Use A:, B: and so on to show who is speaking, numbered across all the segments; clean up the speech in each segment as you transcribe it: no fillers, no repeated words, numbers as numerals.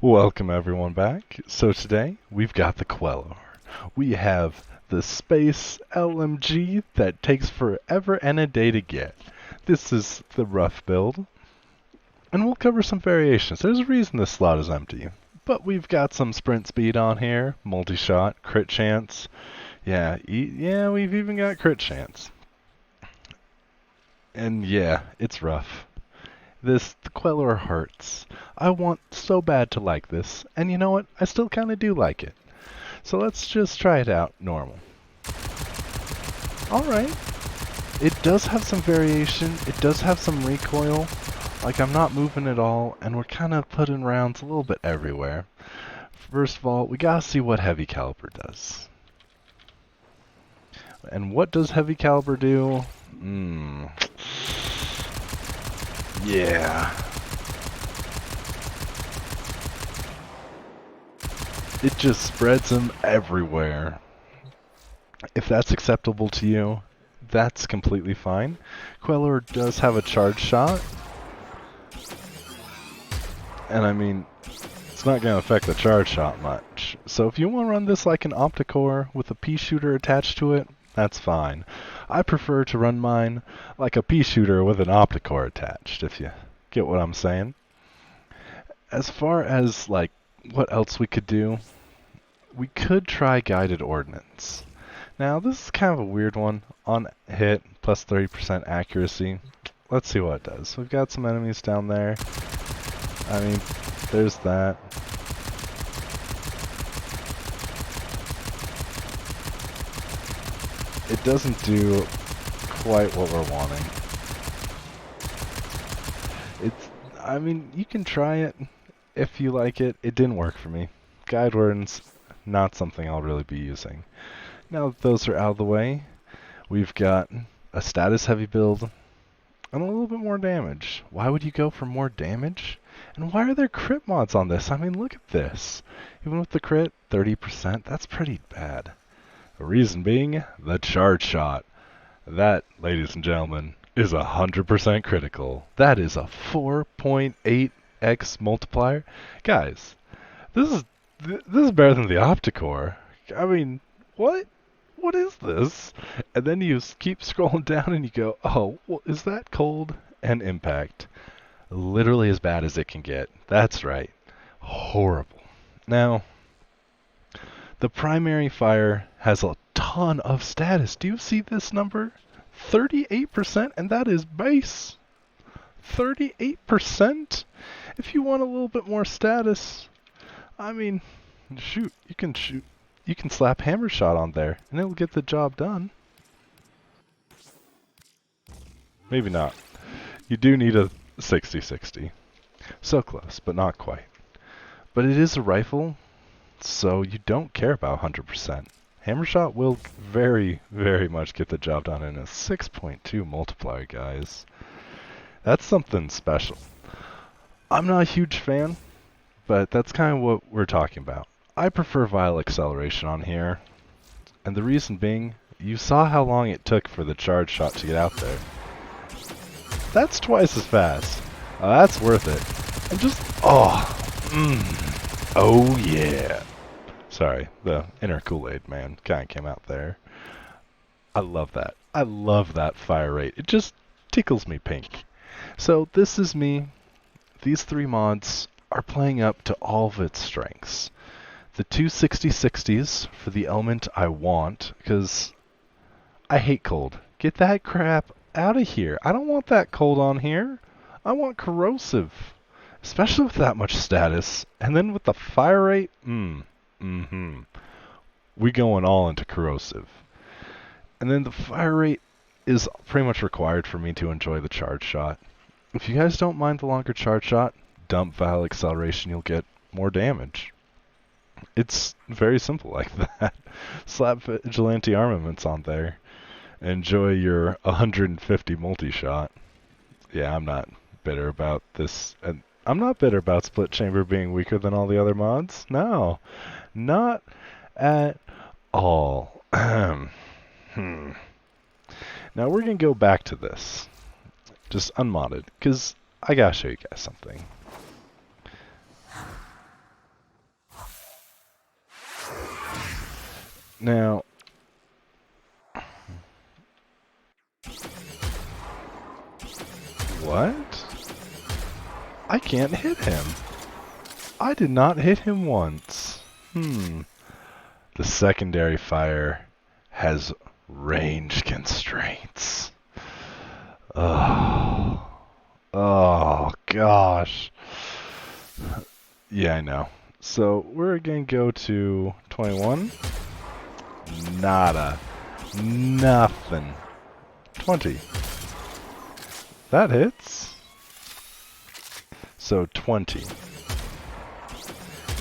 A: Welcome everyone back. So today we've got the Quellor. We have the space LMG that takes forever and a day to get. This is the rough build, and we'll cover some variations. There's a reason this slot is empty, but we've got some sprint speed on here, multi-shot, crit chance. Yeah, we've even got crit chance. And yeah, it's rough. The Quellor hurts. I want so bad to like this, and you know what? I still kind of do like it. So let's just try it out normal. Alright. It does have some variation. It does have some recoil. Like, I'm not moving at all, and we're kind of putting rounds a little bit everywhere. First of all, we gotta see what heavy caliber does. And what does heavy caliber do? Yeah. It just spreads them everywhere. If that's acceptable to you, that's completely fine. Quellor does have a charge shot. And I mean, it's not going to affect the charge shot much. So if you want to run this like an Opticore with a pea shooter attached to it, that's fine. I prefer to run mine like a pea shooter with an Opticore attached, if you get what I'm saying. As far as like what else we could do, we could try guided ordnance. Now this is kind of a weird one. On hit, plus 30% accuracy. Let's see what it does. We've got some enemies down there. I mean, there's that. It doesn't do quite what we're wanting. I mean, you can try it if you like it. It didn't work for me. Guide ordnance, not something I'll really be using. Now that those are out of the way, we've got a status heavy build and a little bit more damage. Why would you go for more damage? And why are there crit mods on this? I mean, look at this. Even with the crit, 30%, that's pretty bad. The reason being, the charge shot. That, ladies and gentlemen, is 100% critical. That is a 4.8x multiplier. Guys, this is better than the Opticore. I mean, what? What is this? And then you keep scrolling down and you go, oh, well, is that cold? And impact. Literally as bad as it can get. That's right. Horrible. Now, the primary fire has a ton of status. Do you see this number? 38%, and that is base. 38%? If you want a little bit more status, I mean, shoot. You can slap hammer shot on there, and it'll get the job done. Maybe not. You do need a 60-60. So close, but not quite. But it is a rifle, so you don't care about 100%. Hammer shot will very, very much get the job done in a 6.2 multiplier, guys. That's something special. I'm not a huge fan, but that's kind of what we're talking about. I prefer vial acceleration on here, and the reason being, you saw how long it took for the charge shot to get out there. That's twice as fast. That's worth it. And just, oh yeah. Sorry, the inner Kool-Aid man kind of came out there. I love that. I love that fire rate. It just tickles me pink. So this is me. These three mods are playing up to all of its strengths. The two 60-60s for the element I want, because I hate cold. Get that crap out of here. I don't want that cold on here. I want corrosive. Especially with that much status. And then with the fire rate, we going all into corrosive. And then the fire rate is pretty much required for me to enjoy the charge shot. If you guys don't mind the longer charge shot, dump vial acceleration, you'll get more damage. It's very simple like that. Slap vigilante armaments on there. Enjoy your 150 multi-shot. Yeah, I'm not bitter about this. And I'm not bitter about split chamber being weaker than all the other mods. No, not at all. Now we're going to go back to this. Just unmodded, because I gotta show you guys something. Now, what? I can't hit him. I did not hit him once. The secondary fire has range constraints. Oh. Oh, gosh. Yeah, I know. So, we're going to go to 21. Nada. Nothing. 20. That hits. So, 20.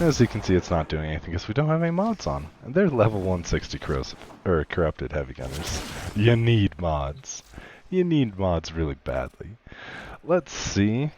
A: As you can see, it's not doing anything because we don't have any mods on. And they're level 160 corrupted heavy gunners. You need mods. You need mods really badly. Let's see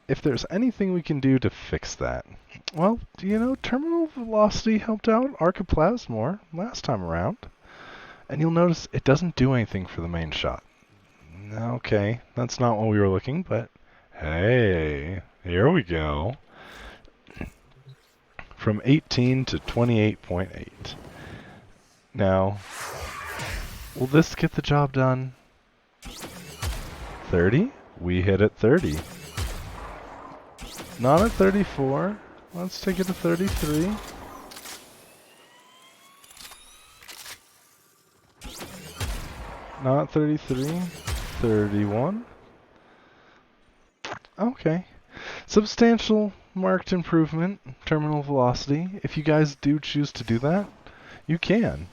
A: if there's anything we can do to fix that. Well, you know, terminal velocity helped out Archiplasm more last time around. And you'll notice it doesn't do anything for the main shot. Okay, that's not what we were looking, but hey, here we go. From 18 to 28.8. Now, will this get the job done? 30? We hit at 30. Not at 34. Let's take it to 33. Not 33. 31. Okay. Substantial marked improvement, terminal velocity. If you guys do choose to do that, you can.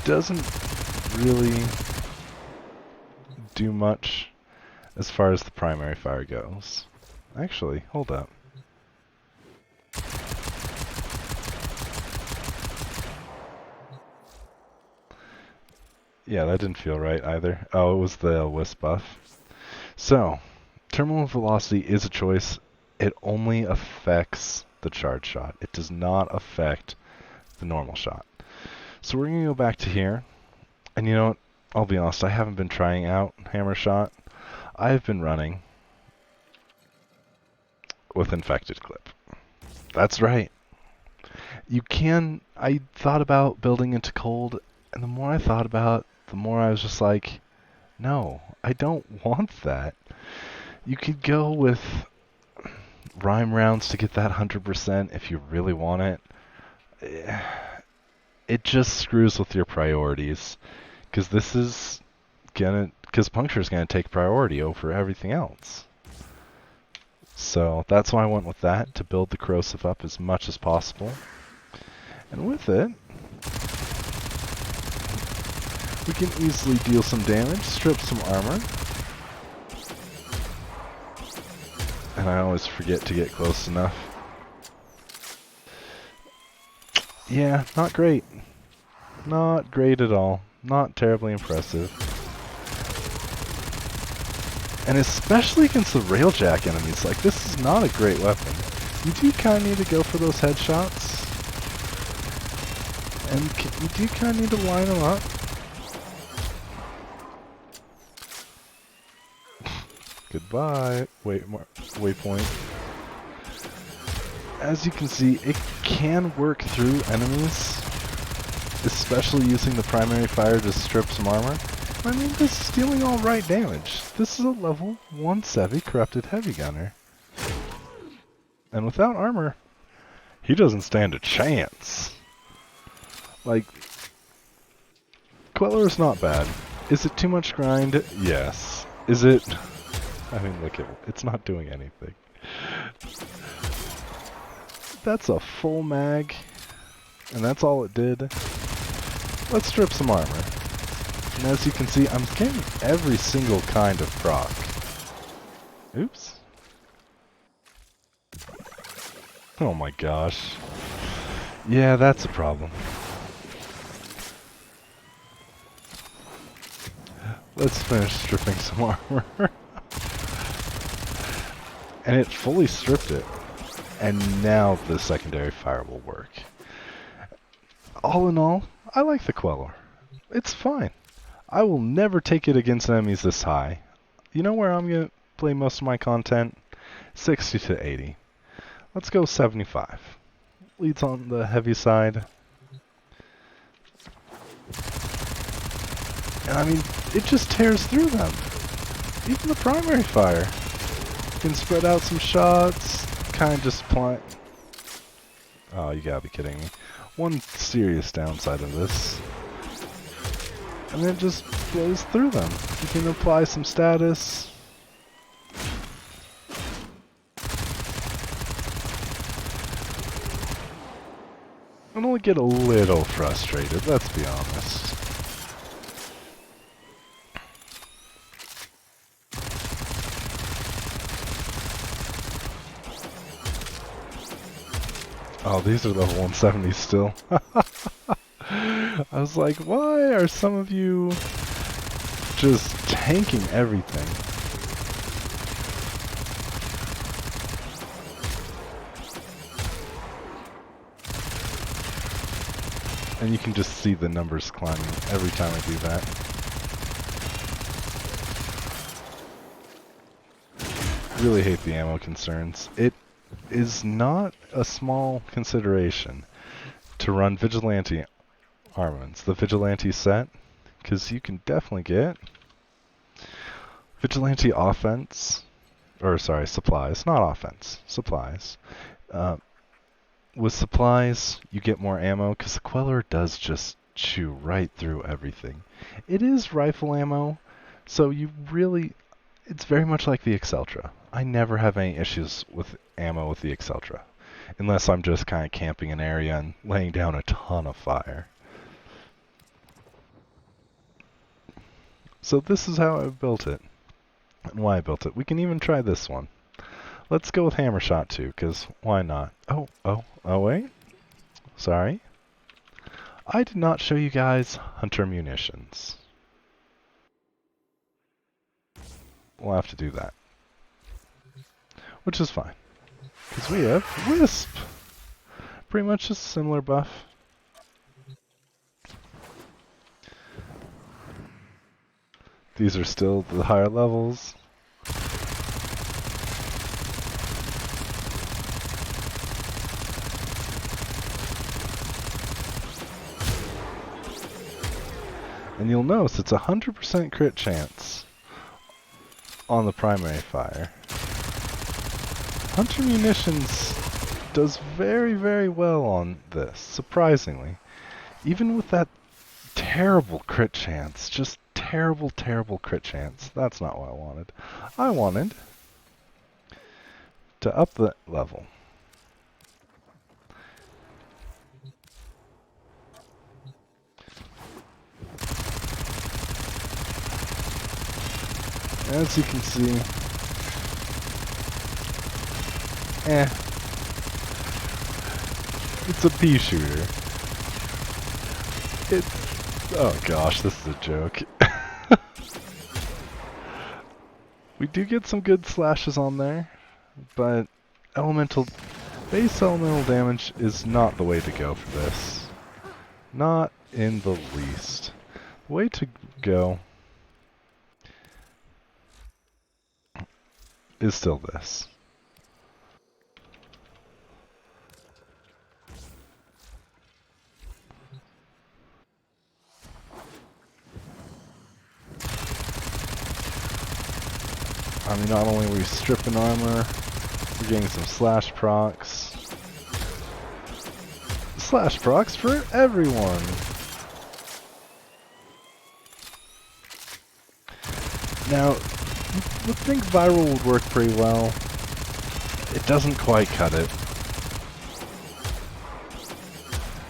A: Doesn't really do much as far as the primary fire goes. Actually, hold up. Yeah, that didn't feel right either. Oh, it was the wisp buff. So, terminal velocity is a choice. It only affects the charge shot. It does not affect the normal shot. So we're going to go back to here. And you know what? I'll be honest, I haven't been trying out hammer shot. I've been running with infected clip. That's right. You can... I thought about building into cold, and the more I thought about it, the more I was just like, no, I don't want that. You could go with rhyme rounds to get that 100% if you really want it. It just screws with your priorities, because this is because puncture is gonna take priority over everything else. So that's why I went with that, to build the corrosive up as much as possible. And with it, we can easily deal some damage, strip some armor. And I always forget to get close enough. Yeah, not great. Not great at all. Not terribly impressive. And especially against the railjack enemies, like, this is not a great weapon. You do kind of need to go for those headshots. And you do kind of need to line them up. Goodbye, waypoint. As you can see, it can work through enemies, especially using the primary fire to strip some armor. I mean, this is dealing alright damage. This is a level 170 corrupted heavy gunner. And without armor, he doesn't stand a chance. Like, Quellor is not bad. Is it too much grind? Yes. Is it... I mean, look at it. It's not doing anything. That's a full mag, and that's all it did. Let's strip some armor. And as you can see, I'm getting every single kind of proc. Oops. Oh my gosh. Yeah, that's a problem. Let's finish stripping some armor. And it fully stripped it. And now the secondary fire will work. All in all, I like the Quellor. It's fine. I will never take it against enemies this high. You know where I'm going to play most of my content? 60 to 80. Let's go 75. leads on the heavy side. And I mean, it just tears through them. Even the primary fire. You can spread out some shots, kind of just apply. Oh, you gotta be kidding me. One serious downside of this. And then it just blows through them. You can apply some status. And only get a little frustrated, let's be honest. Oh, these are level 170 still. I was like, why are some of you just tanking everything? And you can just see the numbers climbing every time I do that. Really hate the ammo concerns. It is not a small consideration to run Vigilante armaments, the Vigilante set, because you can definitely get Vigilante offense, or sorry, supplies, not offense, supplies. With supplies, you get more ammo, because the Quellor does just chew right through everything. It is rifle ammo, so you really, it's very much like the Exceltra. I never have any issues with ammo with the Exceltra, unless I'm just kind of camping an area and laying down a ton of fire. So this is how I built it, and why I built it. We can even try this one. Let's go with hammer shot too, because why not? Oh, wait. Sorry. I did not show you guys hunter munitions. We'll have to do that. Which is fine. Because we have Wisp! Pretty much a similar buff. These are still the higher levels. And you'll notice it's 100% crit chance on the primary fire. Hunter Munitions does very, very well on this, surprisingly. Even with that terrible crit chance, just terrible, terrible crit chance. That's not what I wanted. I wanted to up the level. As you can see, it's a pea shooter. Oh gosh, this is a joke. We do get some good slashes on there, but base elemental damage is not the way to go for this. Not in the least. The way to go is still this. I mean, not only are we stripping armor, we're getting some slash procs. Slash procs for everyone! Now, you would think viral would work pretty well. It doesn't quite cut it.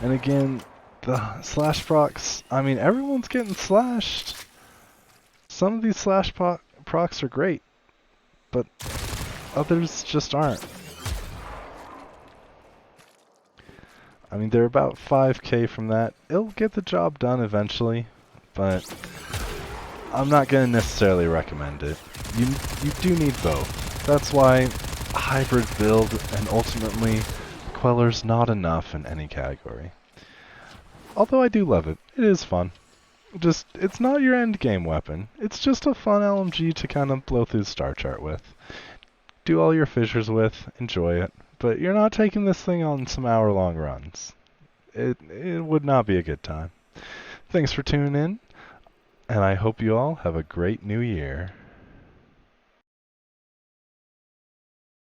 A: And again, the slash procs, I mean, everyone's getting slashed. Some of these slash procs are great, but others just aren't. I mean, they're about 5k from that. It'll get the job done eventually, but I'm not going to necessarily recommend it. You do need both. That's why a hybrid build and ultimately Quellor's not enough in any category. Although I do love it. It is fun. It's not your end game weapon. It's just a fun LMG to kind of blow through the star chart with. Do all your fissures with, enjoy it, but you're not taking this thing on some hour-long runs. It would not be a good time. Thanks for tuning in, and I hope you all have a great new year.